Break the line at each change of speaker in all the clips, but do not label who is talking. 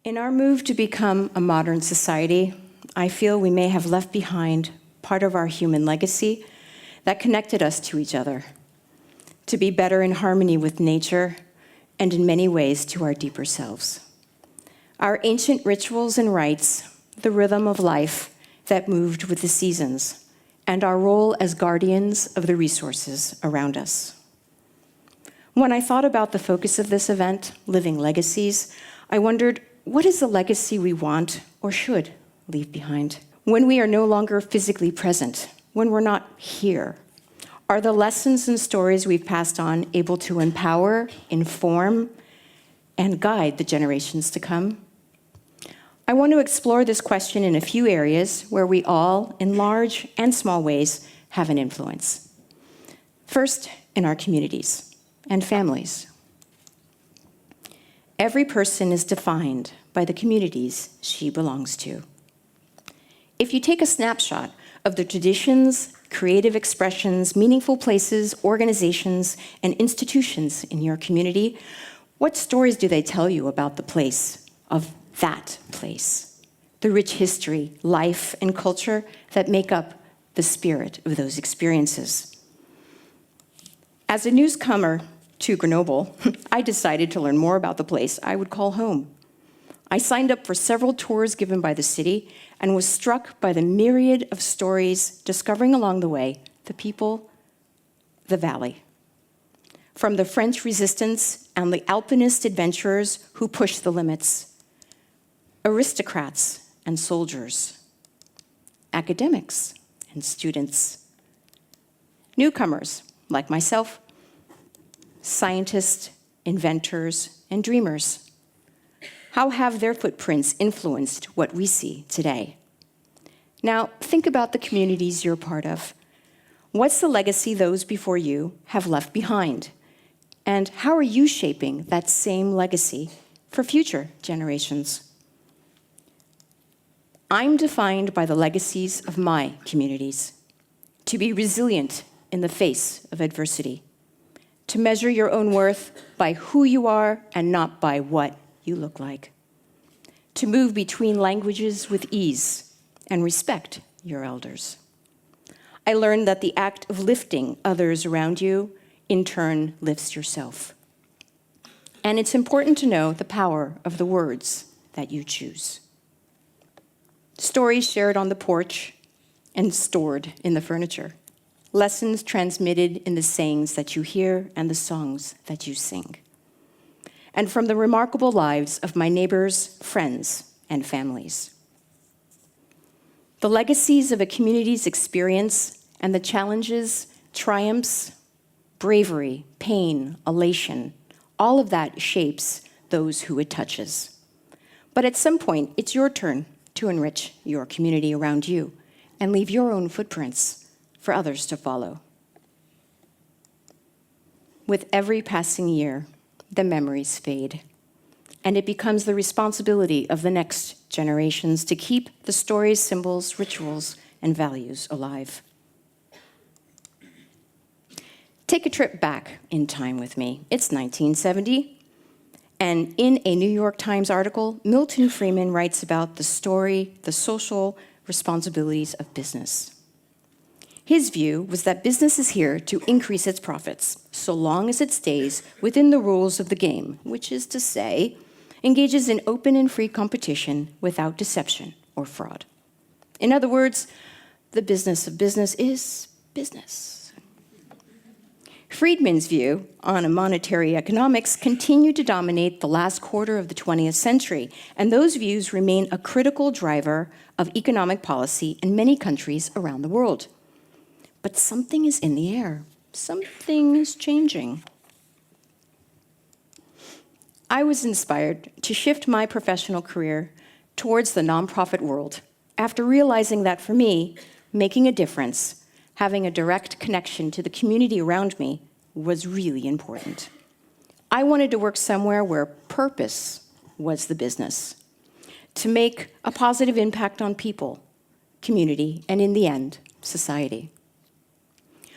In our move to become a modern society, I feel we may have left behind part of our human legacy that connected us to each other, to be better in harmony with nature and in many ways to our deeper selves. Our ancient rituals and rites, the rhythm of life that moved with the seasons, and our role as guardians of the resources around us. When I thought about the focus of this event, Living Legacies, I wondered, what is the legacy we want or should leave behind? When we are no longer physically present, when we're not here, are the lessons and stories we've passed on able to empower, inform, and guide the generations to come? I want to explore this question in a few areas where we all, in large and small ways, have an influence. First, in our communities and families. Every person is defined by the communities she belongs to. If you take a snapshot of the traditions, creative expressions, meaningful places, organizations, and institutions in your community, what stories do they tell you about the place, of that place? The rich history, life, and culture that make up the spirit of those experiences. As a newcomer to Grenoble, I decided to learn more about the place I would call home. I signed up for several tours given by the city and was struck by the myriad of stories, discovering along the way the people, the valley. From the French resistance and the alpinist adventurers who pushed the limits, aristocrats and soldiers, academics and students, newcomers like myself, scientists, inventors, and dreamers. How have their footprints influenced what we see today? Now, think about the communities you're part of. What's the legacy those before you have left behind? And how are you shaping that same legacy for future generations? I'm defined by the legacies of my communities. To be resilient in the face of adversity. To measure your own worth by who you are and not by what you look like. To move between languages with ease and respect your elders. I learned that the act of lifting others around you, in turn, lifts yourself. And it's important to know the power of the words that you choose. Stories shared on the porch and stored in the furniture. Lessons transmitted in the sayings that you hear and the songs that you sing. And from the remarkable lives of my neighbors, friends, and families. The legacies of a community's experience and the challenges, triumphs, bravery, pain, elation, all of that shapes those who it touches. But at some point, it's your turn to enrich your community around you and leave your own footprints for others to follow. With every passing year, the memories fade, and it becomes the responsibility of the next generations to keep the stories, symbols, rituals, and values alive. Take a trip back in time with me. It's 1970, and in a New York Times article, Milton Friedman writes about the story, the social responsibilities of business. His view was that business is here to increase its profits, so long as it stays within the rules of the game, which is to say, engages in open and free competition without deception or fraud. In other words, the business of business is business. Friedman's view on monetary economics continued to dominate the last quarter of the 20th century, and those views remain a critical driver of economic policy in many countries around the world. But something is in the air. Something is changing. I was inspired to shift my professional career towards the nonprofit world after realizing that for me, making a difference, having a direct connection to the community around me was really important. I wanted to work somewhere where purpose was the business, to make a positive impact on people, community, and in the end, society.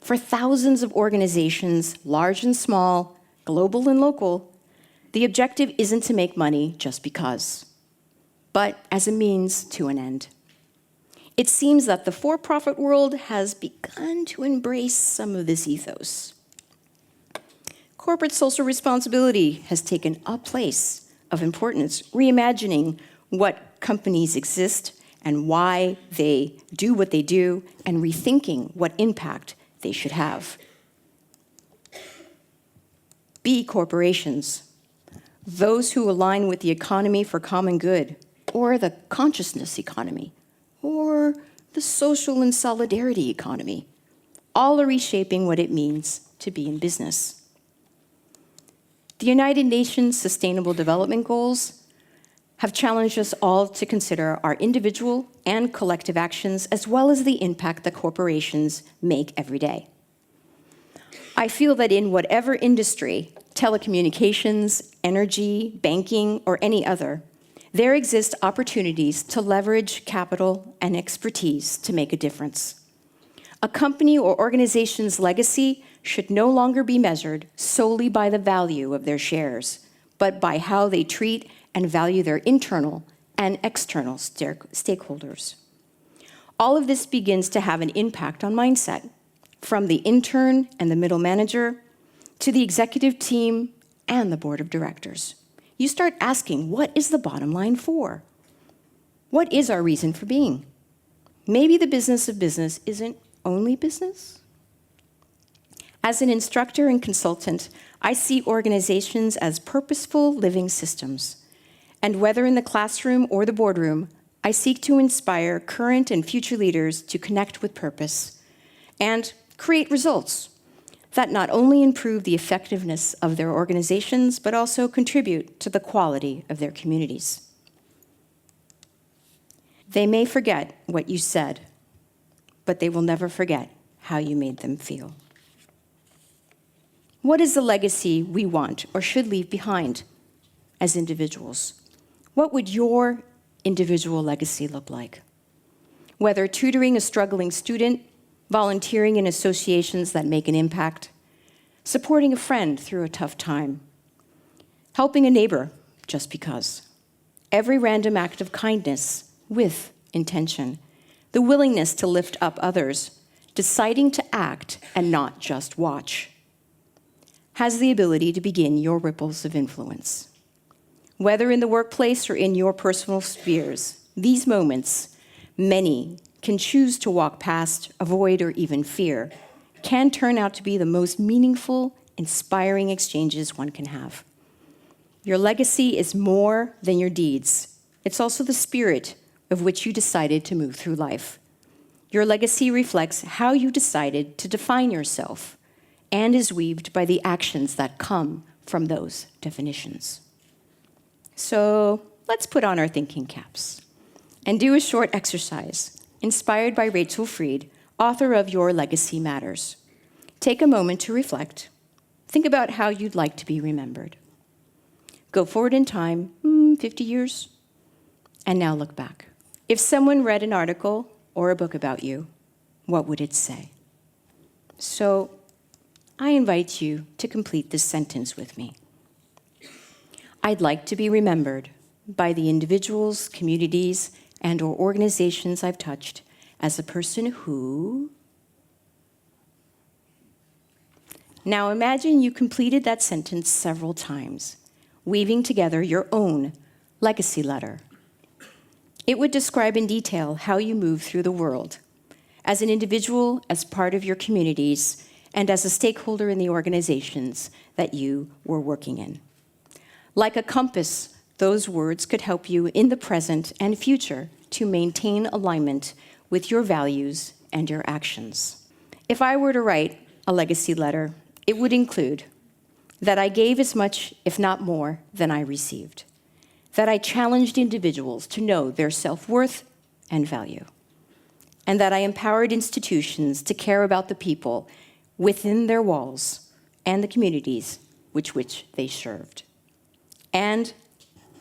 For thousands of organizations, large and small, global and local, the objective isn't to make money just because. but as a means to an end. It seems that the for-profit world has begun to embrace some of this ethos. Corporate social responsibility has taken a place of importance, reimagining what companies exist and why they do what they do, and rethinking what impact they should have. B corporations, those who align with the economy for common good, or the consciousness economy, or the social and solidarity economy, all are reshaping what it means to be in business. The United Nations Sustainable Development Goals have challenged us all to consider our individual and collective actions, as well as the impact that corporations make every day. I feel that in whatever industry, telecommunications, energy, banking, or any other, there exist opportunities to leverage capital and expertise to make a difference. A company or organization's legacy should no longer be measured solely by the value of their shares, but by how they treat and value their internal and external stakeholders. All of this begins to have an impact on mindset, from the intern and the middle manager to the executive team and the board of directors. You start asking, what is the bottom line for? What is our reason for being? Maybe the business of business isn't only business? As an instructor and consultant, I see organizations as purposeful living systems. And whether in the classroom or the boardroom, I seek to inspire current and future leaders to connect with purpose and create results that not only improve the effectiveness of their organizations, but also contribute to the quality of their communities. They may forget what you said, but they will never forget how you made them feel. What is the legacy we want or should leave behind as individuals? What would your individual legacy look like? Whether tutoring a struggling student, volunteering in associations that make an impact, supporting a friend through a tough time, helping a neighbor just because. Every random act of kindness with intention, the willingness to lift up others, deciding to act and not just watch, has the ability to begin your ripples of influence. Whether in the workplace or in your personal spheres, these moments, many can choose to walk past, avoid, or even fear, can turn out to be the most meaningful, inspiring exchanges one can have. Your legacy is more than your deeds. It's also the spirit of which you decided to move through life. Your legacy reflects how you decided to define yourself and is weaved by the actions that come from those definitions. So let's put on our thinking caps and do a short exercise inspired by Rachel Fried, author of Your Legacy Matters. Take a moment to reflect. Think about how you'd like to be remembered. Go forward in time, 50 years, and now look back. If someone read an article or a book about you, what would it say? So I invite you to complete this sentence with me. I'd like to be remembered by the individuals, communities, and/or organizations I've touched as a person who... Now imagine you completed that sentence several times, weaving together your own legacy letter. It would describe in detail how you move through the world, as an individual, as part of your communities, and as a stakeholder in the organizations that you were working in. Like a compass, those words could help you in the present and future to maintain alignment with your values and your actions. If I were to write a legacy letter, it would include that I gave as much, if not more, than I received, that I challenged individuals to know their self-worth and value, and that I empowered institutions to care about the people within their walls and the communities which they served. And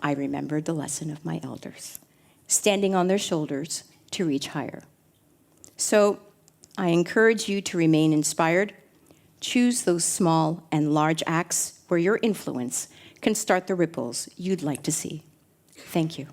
I remembered the lesson of my elders, standing on their shoulders to reach higher. So I encourage you to remain inspired. Choose those small and large acts where your influence can start the ripples you'd like to see. Thank you.